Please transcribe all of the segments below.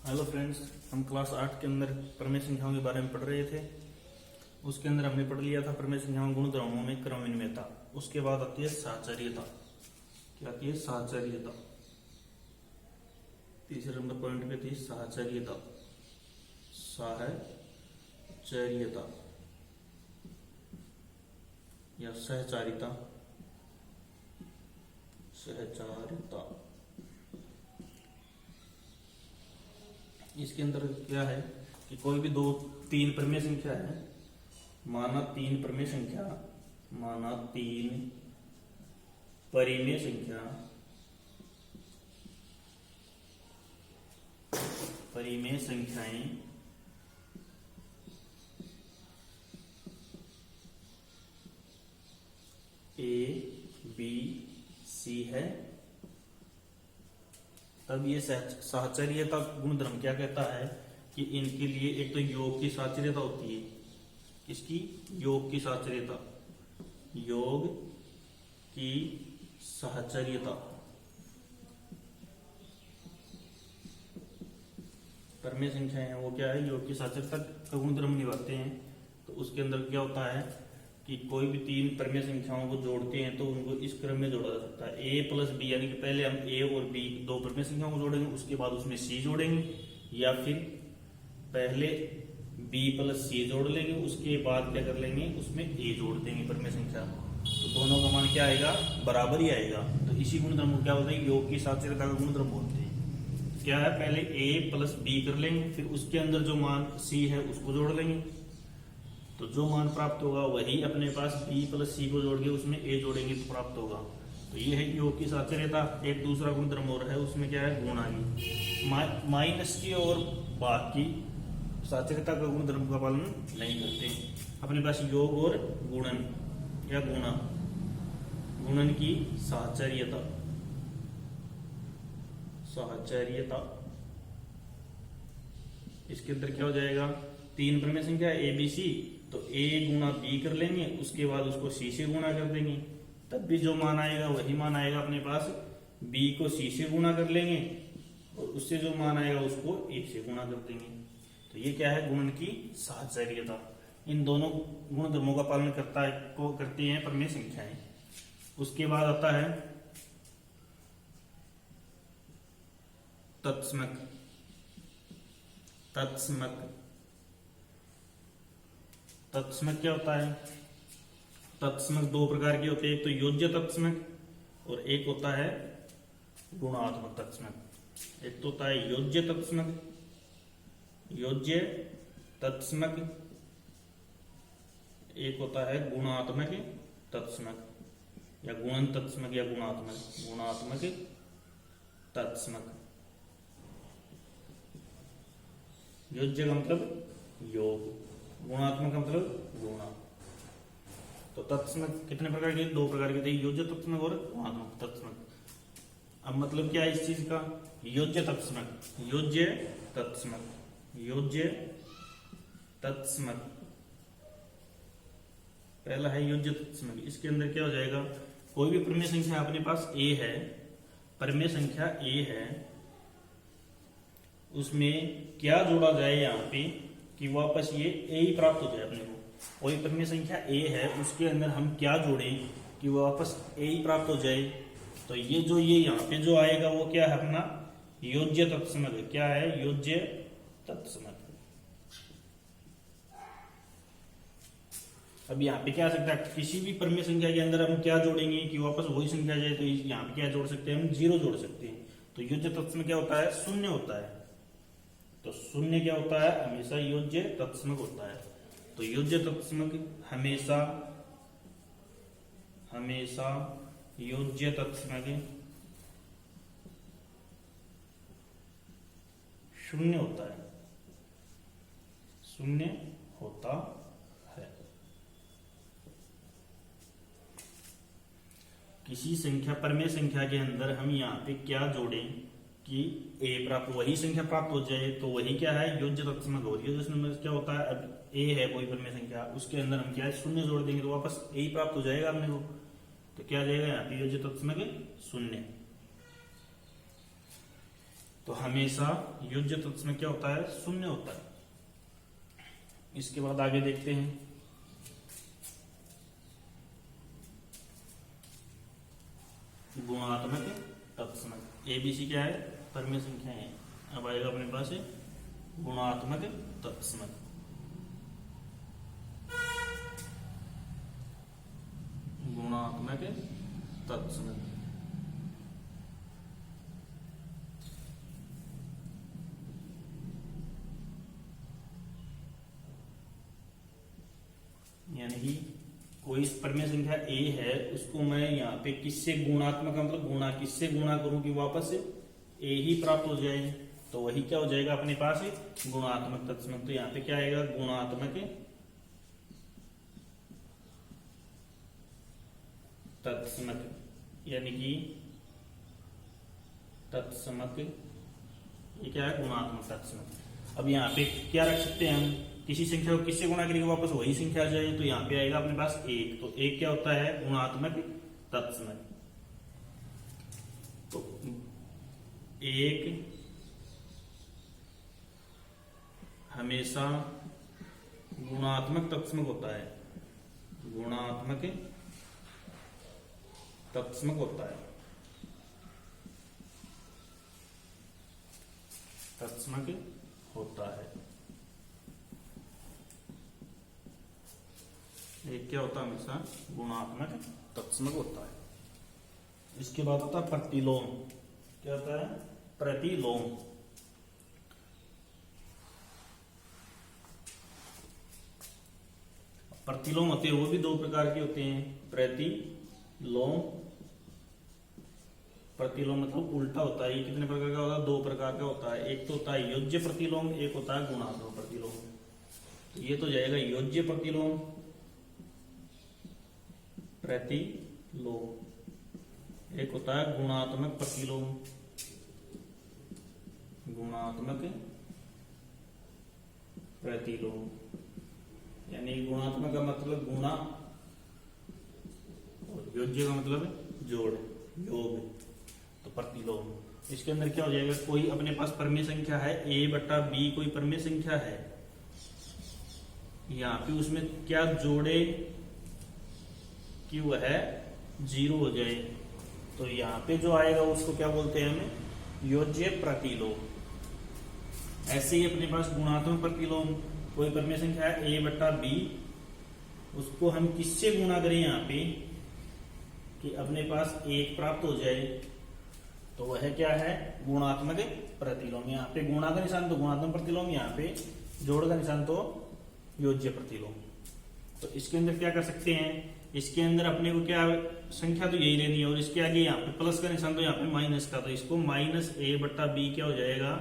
Hello friends, हम class 8 के अंदर प्रमेय संख्याओं के बारे में पढ़ रहे थे। उसके अंदर हमने पढ़ लिया था प्रमेय संख्याओं गुणधर्मों में क्रमविनिमयता। उसके बाद आती है साहचर्यता। क्या आती है? साहचर्यता। तीसरे नंबर पॉइंट पे थी साहचर्यता। साहचर्यता या सहचारिता। सहचारिता इसके अंदर क्या है कि कोई भी तीन प्रमेय संख्या है, माना तीन परिमेय संख्या, परिमेय संख्याएं ए बी सी है, तब ये साहचर्यता गुणधर्म क्या कहता है कि इनके लिए एक तो योग की साहचर्यता होती है। इसकी योग की साहचर्यता, योग की साहचर्यता परिमेय संख्याएं हैं वो क्या है? योग की साहचर्यता का गुणधर्म निभाते हैं। तो उसके अंदर क्या होता है कि कोई भी तीन परिमेय संख्याओं को जोड़ते हैं तो उनको इस क्रम में जोड़ा जा सकता है। ए प्लस बी, यानी कि पहले हम ए और बी दो परिमेय संख्याओं को जोड़ेंगे, उसके बाद उसमें सी जोड़ेंगे, या फिर पहले बी प्लस सी जोड़ लेंगे, उसके बाद क्या कर लेंगे? उसमें ए जोड़ देंगे परिमेय संख्या। तो दोनों का मान क्या आएगा? बराबर ही आएगा। तो इसी गुणधर्म को क्या बोलते हैं? योग की साहचर्यता का गुणधर्म बोलते हैं। क्या है? पहले ए प्लस बी कर लेंगे, फिर उसके अंदर जो मान सी है उसको जोड़ लेंगे, तो जो मान प्राप्त होगा वही अपने पास बी प्लस सी को जोड़ के उसमें ए जोड़ेंगे तो प्राप्त होगा। तो ये है योग की साहचर्यता। एक दूसरा गुणधर्म और है, उसमें क्या है? गुणा की। माइनस की और बाकी साहचर्यता का गुणधर्म का पालन नहीं करते। अपने पास योग और गुणन या गुणा, गुणन की साहचर्यता, साहचर्यता इसके अंदर क्या हो जाएगा? तीन परिमेय संख्या ए बी सी, तो ए गुणा बी कर लेंगे, उसके बाद उसको सी से गुणा कर देंगे, तब भी जो मान आएगा वही मान आएगा अपने पास। बी को सी से गुणा कर लेंगे और उससे जो मान आएगा उसको ए से गुणा कर देंगे। तो ये क्या है? गुणन की साहचर्यता। इन दोनों गुणधर्मों का पालन करती हैं परिमेय संख्याएं। उसके बाद आता है तत्समक। तत्समक क्या होता है? तत्समक दो प्रकार के होते हैं, एक तो योज्य तत्समक और एक होता है गुणात्मक तत्समक। एक तो होता है योज्य तत्समक, एक होता है गुणात्मक तत्समक या गुणन तत्समक या गुणात्मक तत्समक। योज्य का मतलब योग, गुणात्मक का मतलब गुणा। तो तत्समक कितने प्रकार के? दो प्रकार के थे, योज्य तत्समक और गुणात्मक तत्समक। अब मतलब क्या है इस चीज का? योज्य तत्समक पहला है योज्य तत्समक। इसके अंदर क्या हो जाएगा? कोई भी परिमेय संख्या अपने पास ए है, परिमेय संख्या ए है, उसमें क्या जोड़ा जाए यहाँ पे कि वापस ये ए ही प्राप्त हो जाए अपने को। कोई परिमेय संख्या ए है, उसके अंदर हम क्या जोड़ें कि वापस ए ही प्राप्त हो जाए। तो ये यहाँ पे जो आएगा वो क्या है? अपना योज्य तत्समक। क्या है? योज्य तत्समक। अब यहाँ पे क्या आ सकता है? किसी भी परिमेय संख्या के अंदर हम क्या जोड़ेंगे कि वापस वही संख्या जाए। तो यहाँ पे क्या जोड़ सकते हैं? हम जीरो जोड़ सकते हैं। तो योज्य तत्समक क्या होता है? शून्य होता है। तो शून्य क्या होता है? हमेशा योज्य तत्समक होता है। तो योज्य तत्समक हमेशा योज्य तत्समक शून्य होता है, किसी संख्या परिमेय संख्या के अंदर हम यहाँ पे क्या जोड़ें कि ए प्राप्त, वही संख्या प्राप्त हो जाए, तो वही क्या है? योज्य तत्समक हो रही है। तो क्या होता है? अब ए है कोई परिमेय संख्या, उसके अंदर हम क्या है? शून्य जोड़ देंगे तो वापस ए ही प्राप्त हो जाएगा अपने को। तो क्या आ जाएगा यहाँ पे? योज्य तत्समक शून्य। तो हमेशा योज्य तत्समक क्या होता है, शून्य होता है। इसके बाद आगे देखते हैं। गुणात्मक तत्समक, एबीसी क्या है, परमेय संख्या है। अब आएगा अपने पास गुणात्मक तत्समक। गुणात्मक तत्समक यानी कि कोई परमेय संख्या ए है, उसको मैं यहाँ पे किससे गुणात्मक मतलब गुणा, किससे गुणा करूं कि वापस ए ही प्राप्त हो जाए, तो वही क्या हो जाएगा अपने पास गुणात्मक तत्समक। तो यहाँ पे क्या आएगा, गुणात्मक तत्समक, यानी कि तत्समक ये क्या है, गुणात्मक तत्समक। अब यहाँ पे क्या रख सकते हैं हम, किसी संख्या को किससे गुणा करेंगे वापस वही संख्या आ जाए, तो यहाँ पे आएगा अपने पास एक। तो एक क्या होता है, गुणात्मक तत्समक। तो एक हमेशा गुणात्मक तत्समक होता है, गुणात्मक तत्समक होता है, तत्समक होता है। एक क्या होता है, हमेशा गुणात्मक तत्समक होता है। इसके बाद होता है प्रतिलोम। क्या होता है, प्रतिलोम। प्रतिलोम होते हैं वो भी दो प्रकार के होते हैं, प्रतिलोम। प्रतिलोम मतलब उल्टा होता है। ये कितने प्रकार का होता है, दो प्रकार का होता है। एक तो होता है योज्य प्रतिलोम, एक होता है गुणात्मक प्रतिलोम। तो ये तो जाएगा योज्य प्रतिलोम, प्रतिलोम। एक होता है गुणात्मक प्रतिलोम, गुणात्मक प्रतिलोम। यानी गुणात्मक का मतलब गुणा और योज्य का मतलब जोड़, योग। तो प्रतिलोम, इसके अंदर क्या हो जाएगा, कोई अपने पास परमेय संख्या है a बटा b, कोई परमेय संख्या है, यहाँ पे उसमें क्या जोड़े कि वह 0 हो जाए, तो यहाँ पे जो आएगा उसको क्या बोलते हैं हमें, योज्य प्रतिलोम। ऐसे ही अपने पास गुणात्मक प्रतिलोम, कोई परमेय संख्या है a बटा b, उसको हम किससे गुणा करें यहाँ पे कि अपने पास 1 प्राप्त हो जाए, तो वह क्या है, गुणात्मक प्रतिलोम। यहाँ पे गुणा का निशान तो गुणात्मक प्रतिलोम, यहाँ पे जोड़ का निशान तो योज्य प्रतिलोम। तो इसके अंदर क्या कर सकते हैं, इसके अंदर अपने को क्या संख्या तो यही लेनी है, और इसके आगे यहाँ पे प्लस का निशान तो यहाँ पे माइनस का, तो इसको माइनस a बटा b क्या हो जाएगा,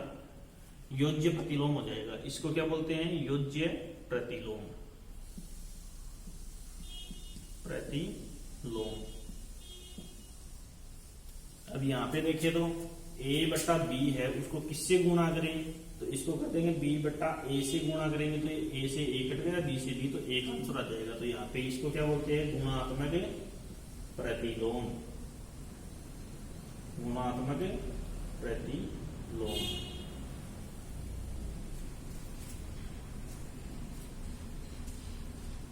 योज्य प्रतिलोम हो जाएगा। इसको क्या बोलते हैं, योज्य प्रतिलोम, प्रतिलोम। अब यहाँ पे देखिए तो a बटा b है, उसको किससे गुणा करें, तो इसको कर देंगे b बटा a से गुणा करेंगे, तो a से a कट गया, b से b, तो एक आंसर आ जाएगा। तो यहाँ पे इसको क्या बोलते हैं, गुणात्मक प्रतिलोम, गुणात्मक प्रतिलोम।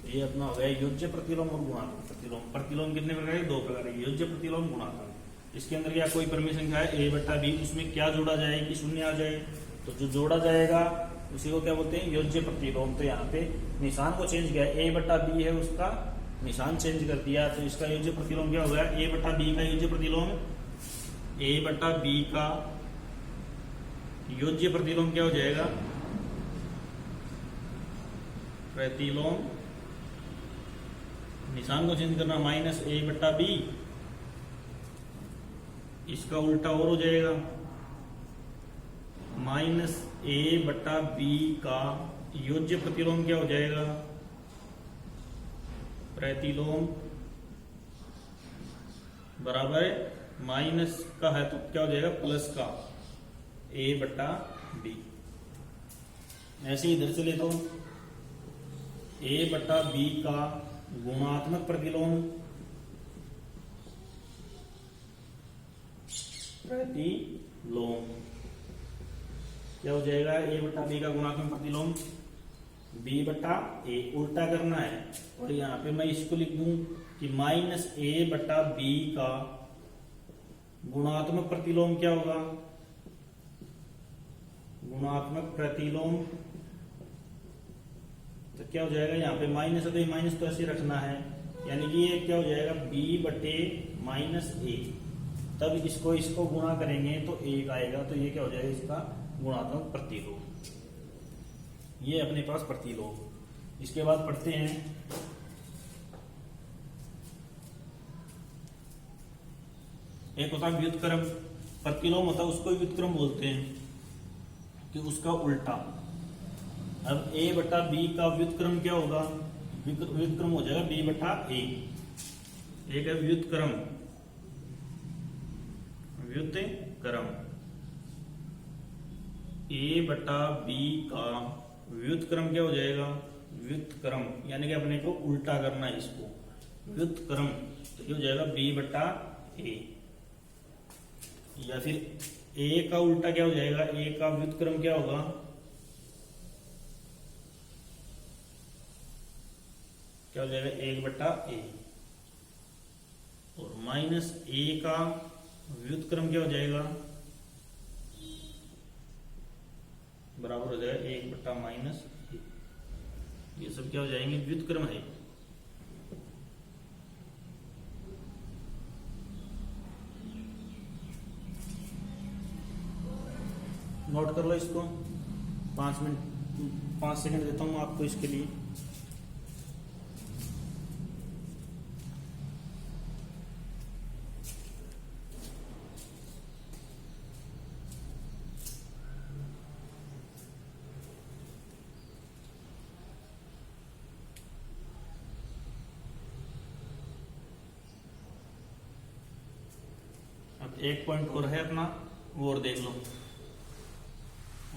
ये अपना हो गया योज्य प्रतिलोम और गुणात्मक प्रतिलोम। प्रतिलोम कितने प्रकार के, 2 प्रकार के, योज्य प्रतिलोम, गुणात्मक। इसके अंदर क्या कोई परमेय संख्या है a बटा b, उसमें क्या जोड़ा जाए कि शून्य आ जाए, तो जो जोड़ा जाएगा उसी को क्या बोलते हैं, योज्य प्रतिलोम। तो यहाँ पे निशान को चेंज किया, a बटा b है उसका निशान चेंज कर दिया, तो इसका योज्य प्रतिलोम क्या हो गया, a बटा b का योज्य प्रतिलोम, a बटा b का योज्य प्रतिलोम क्या हो जाएगा, प्रतिलोम। निशान को चेंज करना, माइनस a बटा b, इसका उल्टा और हो जाएगा, माइनस a बटा b का योज्य प्रतिलोम क्या हो जाएगा, प्रतिलोम, बराबर माइनस का है तो क्या हो जाएगा, प्लस का a बटा b। ऐसे ही इधर से ले तो a बटा b का गुणात्मक प्रतिलोम, प्रतिलोम, क्या हो जाएगा, ए बटा बी का गुणात्मक प्रतिलोम बी बटा ए, उल्टा करना है। और यहाँ पे मैं इसको लिख दूं कि माइनस ए बटा बी का गुणात्मक प्रतिलोम क्या होगा, गुणात्मक प्रतिलोम तो क्या हो जाएगा, यहाँ पे माइनस है तो ये माइनस तो ऐसे रखना है, यानी कि ये क्या हो जाएगा b बटे माइनस ए। तब इसको गुणा करेंगे तो 1 आएगा, तो ये क्या हो जाएगा इसका गुणात्मक प्रतिलोम। ये अपने पास प्रतिलोम। इसके बाद पढ़ते हैं एक होता है व्युत्क्रम। प्रतिलोम होता है उसको व्युत्क्रम बोलते हैं, कि उसका उल्टा। अब a बटा b का व्युत्क्रम क्या होगा, व्युत्क्रम हो जाएगा b बटा a। एक है व्युत्क्रम, व्युत्क्रम a बटा b का व्युत्क्रम क्या हो जाएगा, व्युत्क्रम यानी कि अपने को उल्टा करना है इसको, व्युत्क्रम तो ये हो जाएगा b बटा a। या फिर a का उल्टा क्या हो जाएगा, a का व्युत्क्रम क्या होगा, क्या हो जाएगा 1 बटा a। और माइनस a का व्युत्क्रम क्या हो जाएगा, बराबर हो जाएगा 1 बटा माइनस a। ये सब क्या हो जाएंगे, व्युत्क्रम है। नोट कर लो इसको, 5 सेकंड देता हूं आपको इसके लिए। अब एक पॉइंट और है अपना, वो और देख लो,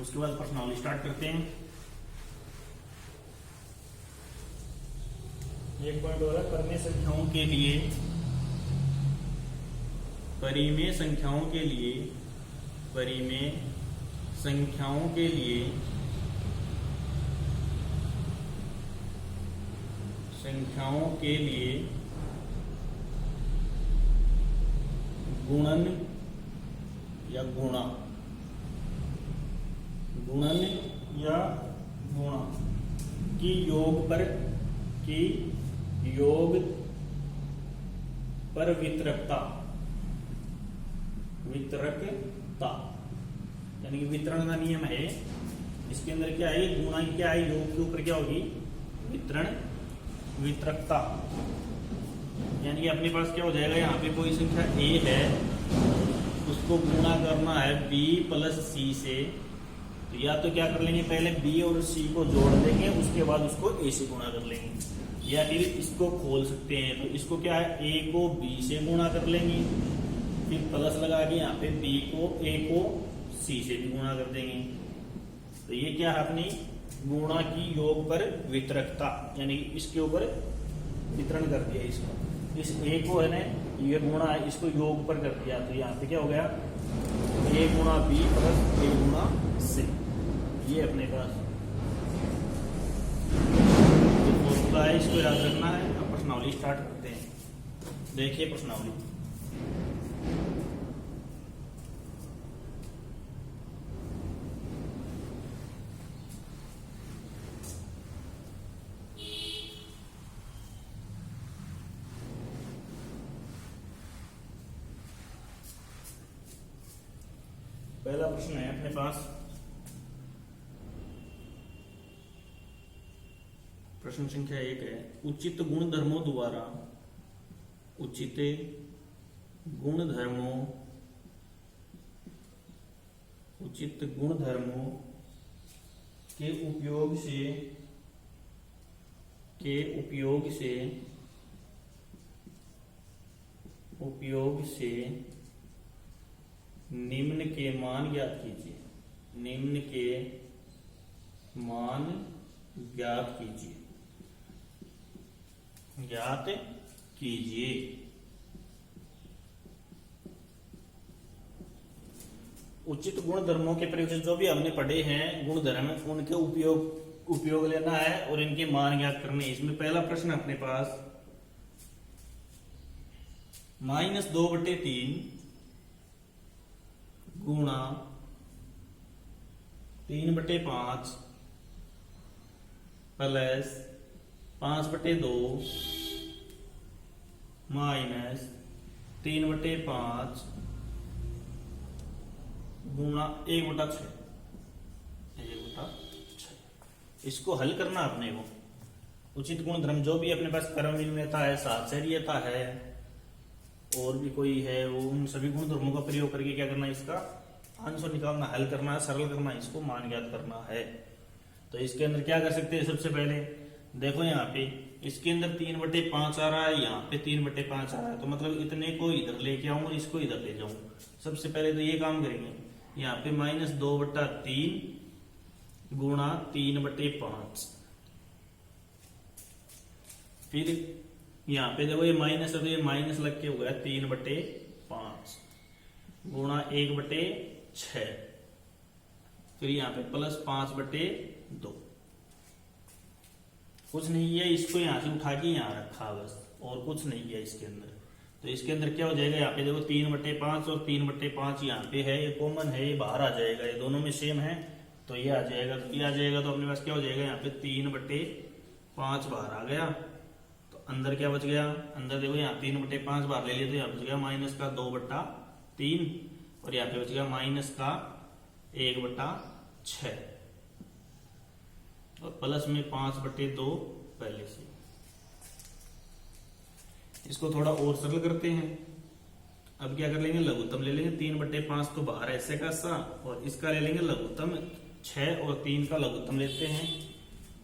उसके बाद प्रश्नावली स्टार्ट करते हैं। एक पॉइंट और है, परिमेय संख्याओं के लिए, परिमेय संख्याओं के लिए, परिमेय संख्याओं के लिए, संख्याओं के लिए गुणन या गुणा, गुणन या गुणा की योग पर वितरकता, वितरकता यानी कि वितरण का नियम है। इसके अंदर क्या है, गुणा क्या है, योग के ऊपर क्या होगी, वितरण, वितरकता। यानी कि अपने पास क्या हो जाएगा, यहाँ पे कोई संख्या a है, उसको गुणा करना है b प्लस c से, तो या तो क्या कर लेंगे, पहले b और c को जोड़ देंगे, उसके बाद उसको a से गुणा कर लेंगे। या फिर इसको खोल सकते हैं, तो इसको क्या है, a को b से गुणा कर लेंगे, फिर प्लस लगा के यहाँ पे a को c से भी गुणा कर देंगे। तो ये क्या है अपनी गुणा की योग पर वितरकता, यानी इसके ऊपर वितरण कर दिया इसका। इस a को है ना, ये गुणा है, इसको योग पर कर दिया, तो यहाँ पे क्या हो गया, a गुणा b प्लस a गुणा c। ये अपने पास फॉर्मूला है, इसको याद रखना है। अब प्रश्नावली स्टार्ट करते हैं। देखिए प्रश्नावली, पहला प्रश्न है अपने पास, प्रश्न संख्या 1 है, उचित गुणधर्मों द्वारा, उचित गुणधर्मों, उचित गुणधर्मों के उपयोग से निम्न के मान ज्ञात कीजिए, निम्न के मान ज्ञात कीजिए, ज्ञात कीजिए। उचित गुण धर्मों के प्रयोग से जो भी हमने पढ़े हैं गुण धर्म उनके उपयोग लेना है और इनके मान ज्ञात करने। इसमें पहला प्रश्न अपने पास -2/3 गुणा 3/5 प्लस 5/2 माइनस 3/5 गुणा 1/6। इसको हल करना अपने को। उचित गुण धर्म जो भी अपने पास कर्मण्यता है, साहचर्यता है और भी कोई है, वो उन सभी गुण धर्मों का प्रयोग करके क्या करना है, इसका आंसर निकालना, हल करना है, सरल करना है, इसको मान ज्ञात करना है। तो इसके अंदर क्या कर सकते हैं, सबसे पहले देखो यहाँ पे इसके अंदर 3/5 आ रहा है, यहाँ पे 3/5 आ रहा है, तो मतलब इतने को इधर लेके आऊं और इसको इधर ले जाऊं। सबसे पहले तो ये काम करेंगे, यहाँ पे -2/3 गुणा 3/5, फिर यहाँ पे देखो ये माइनस है तो ये माइनस लग के हो गया 3/5 गुणा 1/6, फिर यहाँ पे प्लस 5/2। कुछ नहीं है, इसको यहाँ से उठा के यहाँ रखा बस, और कुछ नहीं है इसके अंदर। तो इसके अंदर क्या हो जाएगा, यहाँ पे देखो 3/5 और 3/5 यहाँ पे है, ये कॉमन है, ये बाहर आ जाएगा, ये दोनों में सेम है तो ये आ जाएगा। तो ये आ जाएगा तो अपने पास क्या हो जाएगा, यहाँ पे 3/5 बाहर आ गया, तो अंदर क्या बच गया, अंदर देखो यहाँ 3/5 बाहर ले लिया तो यहाँ बच गया -2/3 और यहाँ पे बच गया -1/6 और प्लस में 5/2 पहले से। इसको थोड़ा और सरल करते हैं। अब क्या कर लेंगे, लघुत्तम ले लेंगे, 3/5 तो बाहर ऐसे का सा, और इसका ले लेंगे लघुत्तम 6 और 3 का लघुत्तम लेते हैं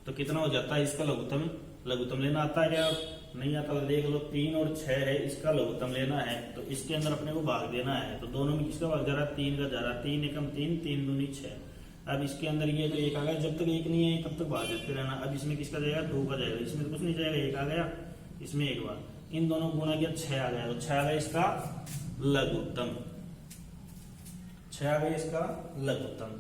तो कितना हो जाता है इसका लघुत्तम। लघुत्तम लेना आता है क्या, नहीं आता तो देख लो, 3 और 6 है, इसका लघुत्तम लेना है तो इसके अंदर अपने को भाग देना है। तो दोनों में किसका भाग जा रहा है, 3 का जा रहा है, 3 एकम 3, 3 दूनी 6। अब इसके अंदर ये जो 1 आ गया, जब तक 1 नहीं है तब तक भाग देते रहना। अब इसमें किसका जाएगा, 2 का जाएगा, इसमें तो कुछ नहीं जाएगा, 1 आ गया, इसमें 1 बार, इन दोनों गुणा किया 6 आ गया, तो 6 आ गया इसका लघुत्तम, 6 आ गया इसका लघुत्तम,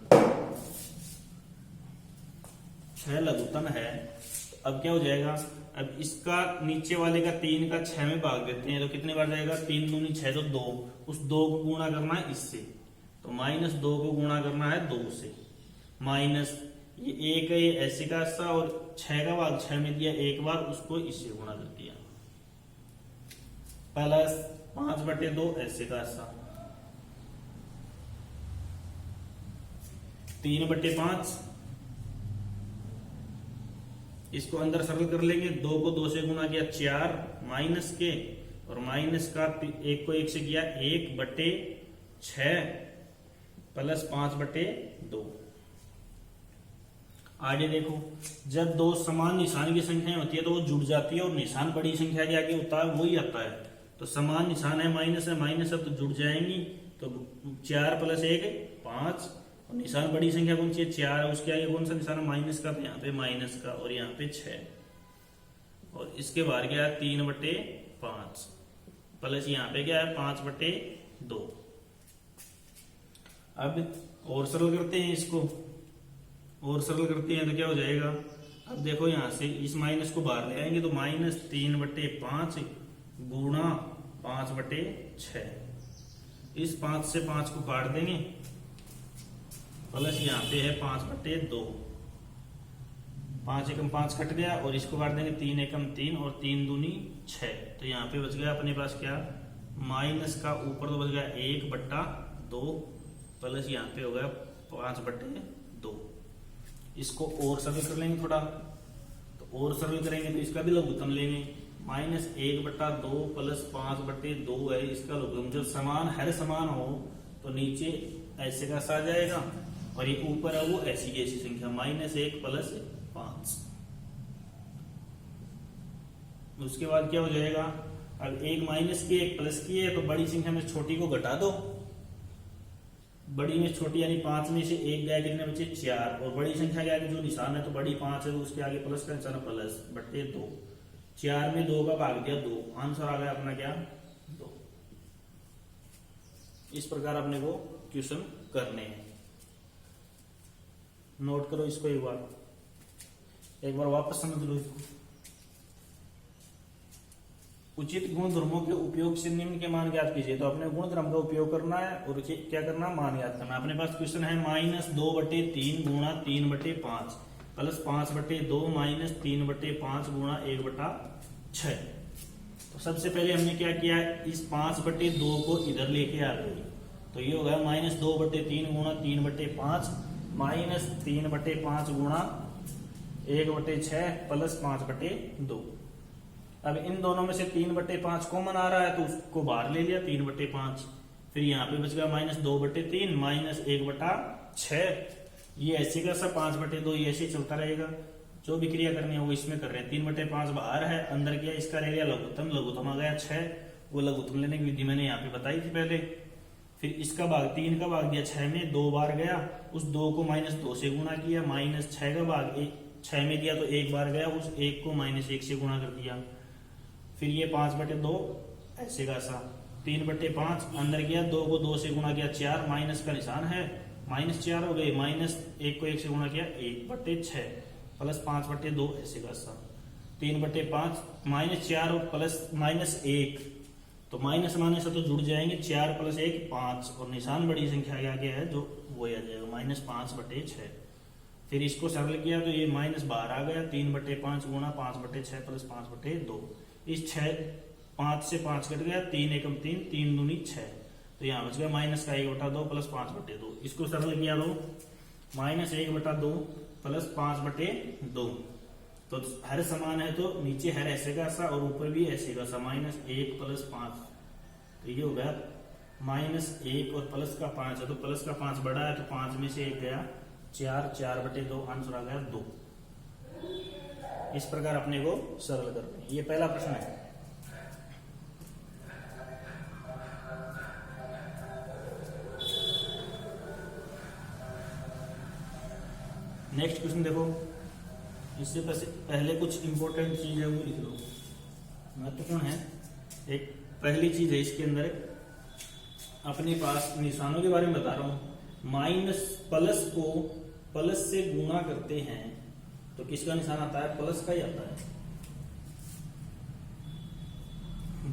6 लघुत्तम है। तो अब क्या हो जाएगा, अब इसका नीचे वाले का 3 का 6 में भाग देते हैं तो कितने बार जाएगा, 3 दूनी 6 तो 2, उस 2 को गुणा करना है इससे, तो -2 को गुणा करना है 2 से, माइनस ये 1 है, ये ऐसे का सा, और 6 का भाग 6 में दिया 1 बार, उसको इससे गुणा कर दिया, प्लस 5/2 ऐसे का सा, 3/5 इसको अंदर सरल कर लेंगे, 2 को 2 से गुणा किया 4 माइनस के, और माइनस का 1 को 1 से किया 1/6 प्लस 5/2। आगे देखो, जब दो समान निशान की संख्याएं होती है तो वो जुड़ जाती है और निशान बड़ी संख्या के आगे होता है वही आता है। तो समान निशान है, माइनस है, माइनस है तो जुड़ जाएंगी, तो 4 + 1 5, और निशान बड़ी संख्या कौन सी है, 4 है, उसके आगे कौन सा निशान है, माइनस का, तो यहाँ पे माइनस का, और यहाँ पे 6, और इसके बाहर क्या है 3/5 प्लस यहाँ पे क्या है 5/2। अब और सरल करते हैं इसको, और सरल करते हैं तो क्या हो जाएगा, अब देखो यहां से इस माइनस को बाहर ले आएंगे तो -3/5 गुणा 5/6, इस 5 से 5 को काट देंगे, प्लस यहाँ पे है 5/2, 5 एकम 5 कट गया, और इसको काट देंगे 3 एकम 3 और 3 दूनी 6, तो यहाँ पे बच गया अपने पास क्या, माइनस का ऊपर तो बच गया 1/2 प्लस यहाँ पे हो गया 5/2। इसको और सरल कर लेंगे थोड़ा, तो और सरल करेंगे तो इसका भी लघुत्तम लेंगे, -1/2 प्लस 5/2 है इसका लघुत्तम। जब समान हर समान हो तो नीचे ऐसे का सा जाएगा, और ये ऊपर है वो ऐसी की ऐसी संख्या, -1 प्लस 5। उसके बाद क्या हो जाएगा, अब 1 माइनस की 1 प्लस की है तो बड़ी संख्या में छोटी को घटा दो, बड़ी में छोटी यानी 5 में से 1 गया, कितने बचे 4, और बड़ी संख्या के आगे जो निशान है तो बड़ी 5 है तो उसके आगे प्लस का निशान +/2, 4 में 2 का भाग दिया 2, आंसर आ गया अपना क्या 2। इस प्रकार अपने को क्वेश्चन करने हैं। नोट करो इसको एक बार वापस समझ लो इसको। उचित गुण धर्मों के उपयोग से निम्न के मान ज्ञात कीजिए। तो अपने गुण धर्म का उपयोग करना है और क्या करना, मान ज्ञात करना। अपने पास क्वेश्चन है -2/3 गुणा 3/5 प्लस 5/2 माइनस 3/5 गुणा 1/6। तो सबसे पहले हमने क्या किया, इस 5/2 को इधर लेके आ गए। तो ये हो गया -2/3 गुणा 3/5 माइनस 3/5 गुणा 1/6 प्लस 5/2। अब इन दोनों में से 3/5 कॉमन आ रहा है तो उसको बाहर ले लिया 3/5। फिर यहाँ पे बच गया -2/3 माइनस 1/6। ये ऐसे का सब 5/2 ये ऐसे चलता रहेगा। जो भी क्रिया करनी है वो इसमें कर रहे हैं। 3/5 बाहर है, अंदर किया, इसका ले लिया लघुत्तम आ गया 6। वो लघुत्तम लेने की विधि मैंने यहाँ पे बताई थी पहले। फिर इसका भाग 3 का भाग दिया 6 में, 2 बार गया, उस 2 को -2 से गुणा किया, -6 का भाग 6 में दिया तो 1 बार गया, उस 1 को -1 से गुणा कर दिया। फिर ये 5/2 ऐसे का सा 3/5 अंदर गया, 2 को 2 से गुणा किया 4, माइनस का निशान है -4 हो गए, -1 को 1 से गुणा किया 1/6 प्लस 5/2 ऐसे का सा 3/5 -4 और प्लस -1 तो माइनस से तो जुड़ जाएंगे, 4 + 1 5 और निशान बड़ी संख्या के आगे है जो वो आ जाएगा -5/6। फिर इसको सरल किया तो ये माइनस बाहर आ गया, 3/5 गुणा 5/6 प्लस 5/2। इस 5 से 5 कट गया, 3 एकम 3, 3 दूनी 6। तो यहाँ बच गया -1/2 प्लस 5/2। इसको सरल किया तो -1/2 प्लस 5/2। तो हर समान है तो नीचे हर ऐसे का सा और ऊपर भी ऐसे का सा, -1 प्लस 5। तो ये हो गया -1 और प्लस का 5 है तो प्लस का 5 बड़ा है तो 5 में से 1 गया 4, 4/2 आंसर आ गया 2। इस प्रकार अपने को सरल करते हैं। ये पहला प्रश्न है। नेक्स्ट क्वेश्चन देखो, इससे पहले कुछ इंपॉर्टेंट चीज है वो लिख लो, महत्वपूर्ण है। एक पहली चीज है इसके अंदर, अपने पास निशानों के बारे में बता रहा हूं। माइनस प्लस को प्लस से गुणा करते हैं तो किसका निशान आता है, प्लस का ही आता है।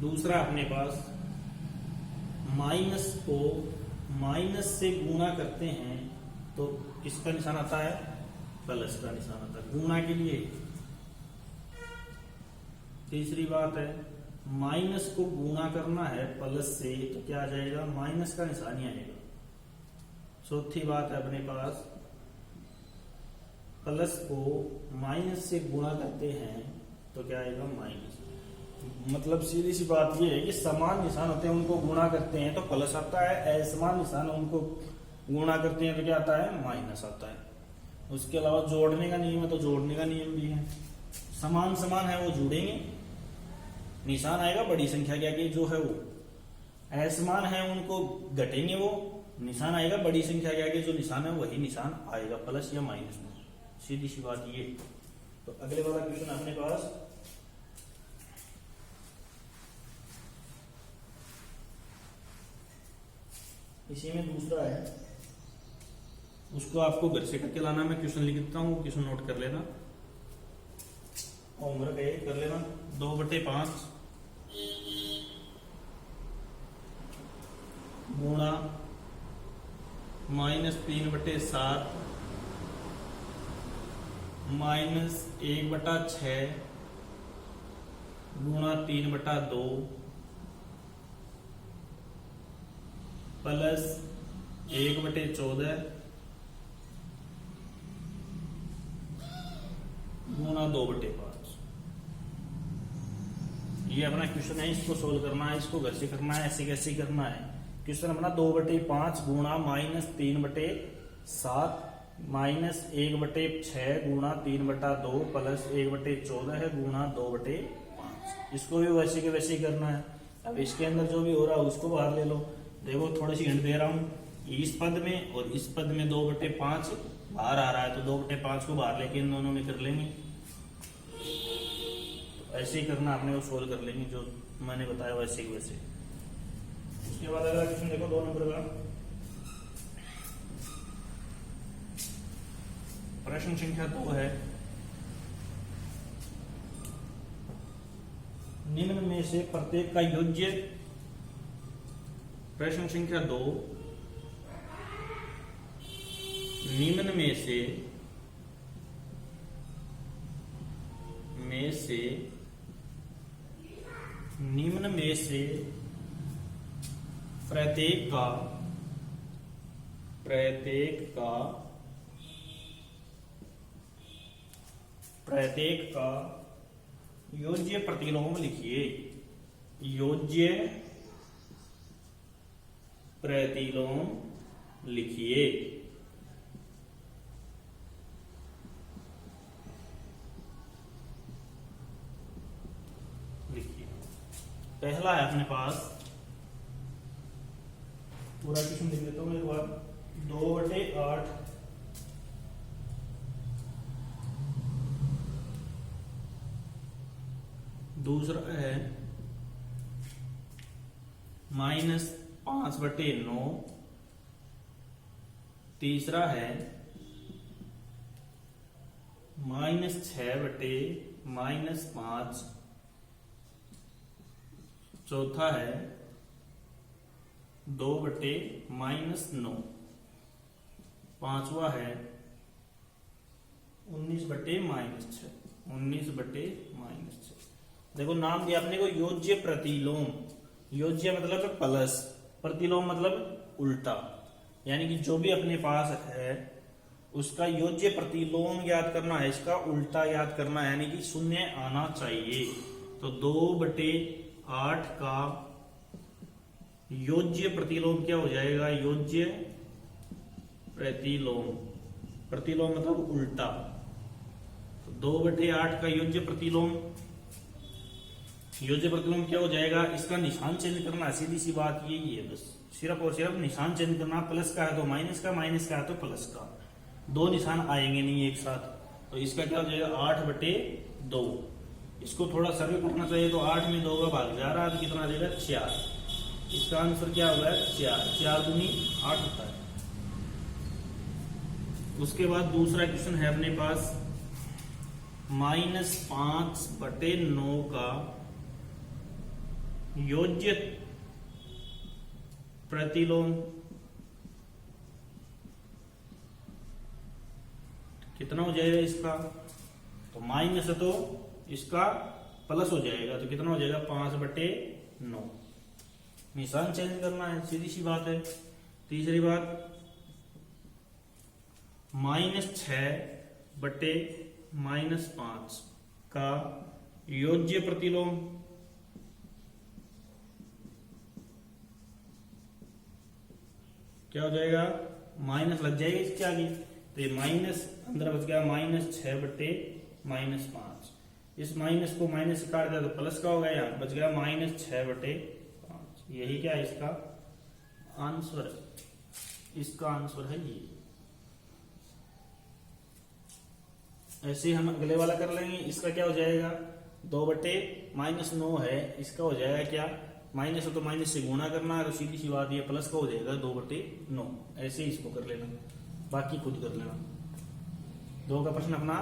दूसरा अपने पास माइनस को माइनस से गुणा करते हैं तो किसका निशान आता है, प्लस का निशान आता है गुणा के लिए। तीसरी बात है माइनस को गुणा करना है प्लस से तो क्या आ जाएगा, माइनस का निशान ही आएगा। चौथी बात है अपने पास प्लस को माइनस से गुणा करते हैं तो क्या आएगा, माइनस। मतलब सीधी सी बात ये है कि समान निशान होते हैं उनको गुणा करते हैं तो प्लस आता है, असमान निशान उनको गुणा करते हैं तो क्या आता है, माइनस आता है। उसके अलावा जोड़ने का नियम है तो जोड़ने का नियम भी है। समान समान है वो जुड़ेंगे, निशान आएगा बड़ी संख्या के आगे जो है वो। असमान है उनको घटेंगे वो, निशान आएगा बड़ी संख्या के आगे जो निशान है वही निशान आएगा प्लस या माइनस में। सीधी सी बात ये। तो अगले वाला क्वेश्चन अपने पास इसी में दूसरा है, उसको आपको घर से करके लाना। मैं क्वेश्चन लिख देता हूँ, क्वेश्चन नोट कर लेना, होमवर्क है कर लेना। 2/5 गुणा -3/7 -1/6 गुणा 3/2 प्लस 1/14 गुणा 2/5। ये अपना क्वेश्चन है, इसको सोल्व करना है, इसको घर से करना है, ऐसे कैसे करना है। क्वेश्चन अपना 2/5 गुणा -3/7 -1/6 गुणा 3/2 प्लस 1/14 गुणा 2/5। इसको भी वैसे के वैसे ही करना है। अब इसके अंदर जो भी हो रहा है उसको बाहर ले लो। देखो थोड़ी सी हिंट दे रहा हूं, इस पद में और इस पद में 2/5 बाहर आ रहा है तो 2/5 को बाहर लेके इन दोनों में कर लेंगे। तो ऐसे ही करना, आपने वो सोल्व कर लेंगे जो मैंने बताया वैसे ही वैसे। उसके बाद अगला क्वेश्चन देखो 2 नंबर का। प्रश्न संख्या 2 है, निम्न में से प्रत्येक का योज्य। प्रश्न संख्या 2, निम्न में से प्रत्येक का योज्य प्रतिलोम लिखिए। योज्य प्रतिलोम लिखिए। पहला है अपने पास, पूरा क्वेश्चन लिख लेता हूं एक बार, 2/8। दूसरा है -5/9। तीसरा है -6/-5। चौथा है 2/-9। पांचवा है 19/-6। 19/-6। देखो नाम दिया अपने को योज्य प्रतिलोम। योज्य मतलब प्लस, प्रतिलोम मतलब उल्टा, यानी कि जो भी अपने पास है उसका योज्य प्रतिलोम याद करना है, इसका उल्टा याद करना है, यानी कि शून्य आना चाहिए। तो 2/8 का योज्य प्रतिलोम क्या हो जाएगा? योज्य प्रतिलोम, प्रतिलोम मतलब उल्टा। तो 2/8 का योज्य प्रतिलोम क्या हो जाएगा? इसका निशान चेंज करना, सीधी सी बात यही है, बस सिर्फ और सिर्फ निशान चेंज करना। प्लस का है तो माइनस का, माइनस का है तो प्लस का, दो निशान आएंगे नहीं एक साथ। तो इसका क्या हो जाएगा? 8/2। इसको थोड़ा सरल करना चाहिए, तो 8 में 2 का भाग जा रहा है तो कितना आ जाएगा? 4। इसका आंसर क्या हुआ है? 4। 4 दूनी 8 होता है। उसके बाद दूसरा क्वेश्चन है अपने पास, -5/9 का योज्य प्रतिलोम कितना हो जाएगा इसका? तो माइनस है तो इसका प्लस हो जाएगा, तो कितना हो जाएगा? 5/9। निशान चेंज करना है, सीधी सी बात है। तीसरी बात, -6/-5 का योज्य प्रतिलोम क्या हो जाएगा? माइनस लग जाएगा इसके आगे, तो ये माइनस अंदर बच गया, -6/-5। इस माइनस को माइनस से काट दिया तो प्लस का हो गया, यहाँ बच गया -6/5। यही क्या है इसका आंसर? इसका आंसर है ये। ऐसे हम अगले वाला कर लेंगे। इसका क्या हो जाएगा? 2/-9 है, इसका हो जाएगा क्या? माइनस है तो माइनस से गुणा करना है, तो सीधी सी बात ये प्लस का हो जाएगा 2/9। ऐसे ही इसको कर लेना, बाकी खुद कर लेना। 2 का प्रश्न अपना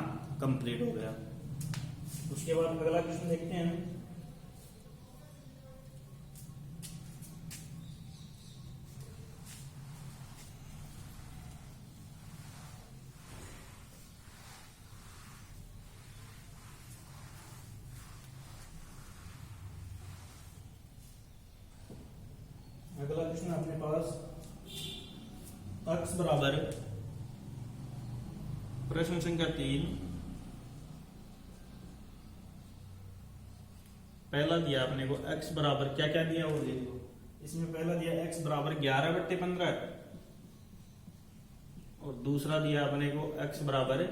कंप्लीट हो गया। उसके बाद अगला क्वेश्चन देखते हैं। अगला क्वेश्चन अपने पास, x बराबर, प्रश्न संख्या 3। पहला दिया अपने को x बराबर, क्या क्या दिया वो देखो। इसमें पहला दिया x बराबर 11/15, और दूसरा दिया अपने को x बराबर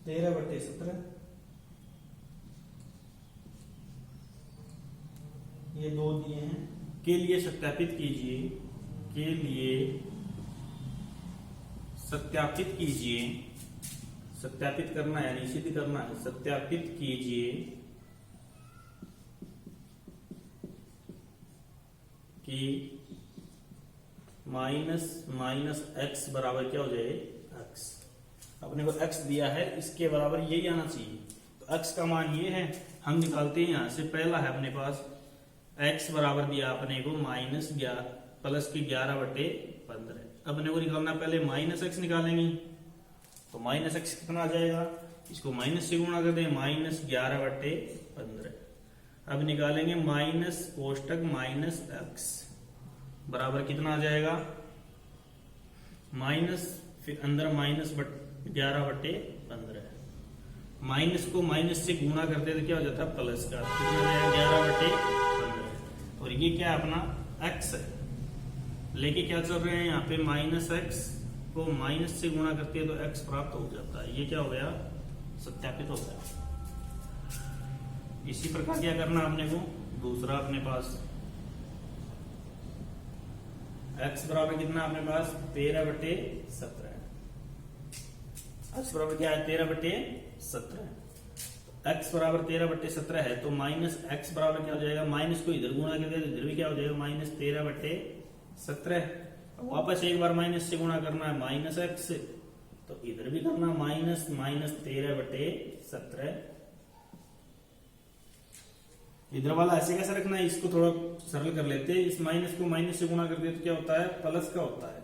13/17। ये दो दिए हैं। के लिए सत्यापित कीजिए, के लिए सत्यापित कीजिए, सत्यापित करना है यानी सिद्ध करना है। सत्यापित कीजिए कि माइनस माइनस एक्स बराबर क्या हो जाए एक्स। अपने को एक्स दिया है, इसके बराबर यही आना चाहिए। तो एक्स का मान ये है, हम निकालते हैं यहां से। पहला है अपने पास एक्स बराबर दिया अपने को माइनस 11 प्लस की 11/15। अपने को निकालना, पहले माइनस एक्स निकालेंगे। तो माइनस एक्स कितना आ जाएगा, इसको माइनस से गुणा कर दें, माइनस 11/15। अब निकालेंगे माइनस कोष्टक माइनस एक्स बराबर कितना आ जाएगा, माइनस, फिर अंदर माइनस 11/15। माइनस को माइनस से गुणा करते तो क्या हो जाता है प्लस का, कितना हो जाएगा 11/15। और ये क्या है अपना एक्स है, लेके क्या चल रहे हैं यहाँ पे माइनस एक्स को माइनस से गुणा करते हैं तो एक्स प्राप्त हो जाता है। ये क्या हो गया, सत्यापित हो गया। इसी प्रकार क्या करना अपने को, दूसरा अपने पास x बराबर कितना अपने पास 13/17। x बराबर क्या है 13/17। x बराबर 13/17 है, तो माइनस x बराबर क्या हो जाएगा, माइनस को इधर गुणा करके इधर भी क्या हो जाएगा माइनस 13/17। वापस एक बार माइनस से गुणा करना है माइनस एक्स, तो इधर भी करना माइनस माइनस 13/17। इधर वाला ऐसे कैसे रखना है, इसको थोड़ा सरल कर लेते हैं। इस माइनस को माइनस से गुणा कर दिया तो क्या होता है प्लस का होता है,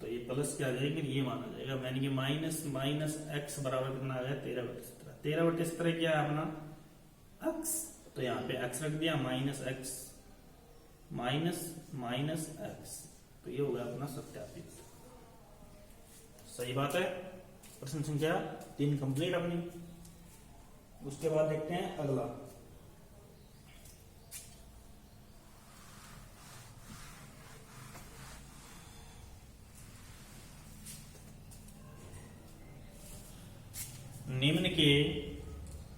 तो ये प्लस क्या आ जाएगा, ये माना जाएगा। यानी कि माइनस माइनस एक्स बराबर कितना आ गया 13/17। 13/17 क्या है अपना एक्स, तो यहाँ पे एक्स रख दिया, minus x minus minus x, तो ये हो गया अपना सत्यापित। सही बात है। प्रश्न संख्या 3 कंप्लीट अपनी। उसके बाद देखते हैं अगला। निम्न के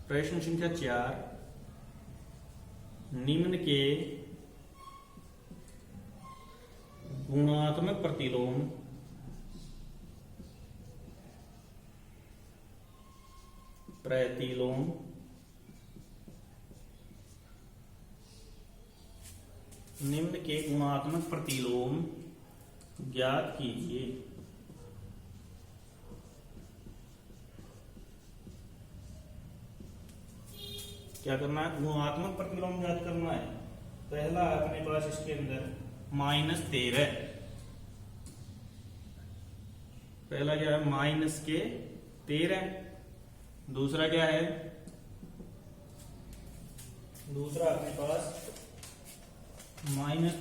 प्रश्न संख्या 4, निम्न के गुणात्मक प्रतिलोम प्रतिलोम निम्न के गुणात्मक प्रतिलोम ज्ञात कीजिए। क्या करना है, गुणात्मक प्रतिलोम ज्ञात करना है। पहला है अपने पास इसके अंदर -13, पहला क्या है माइनस के 13। दूसरा क्या है, दूसरा अपने पास -13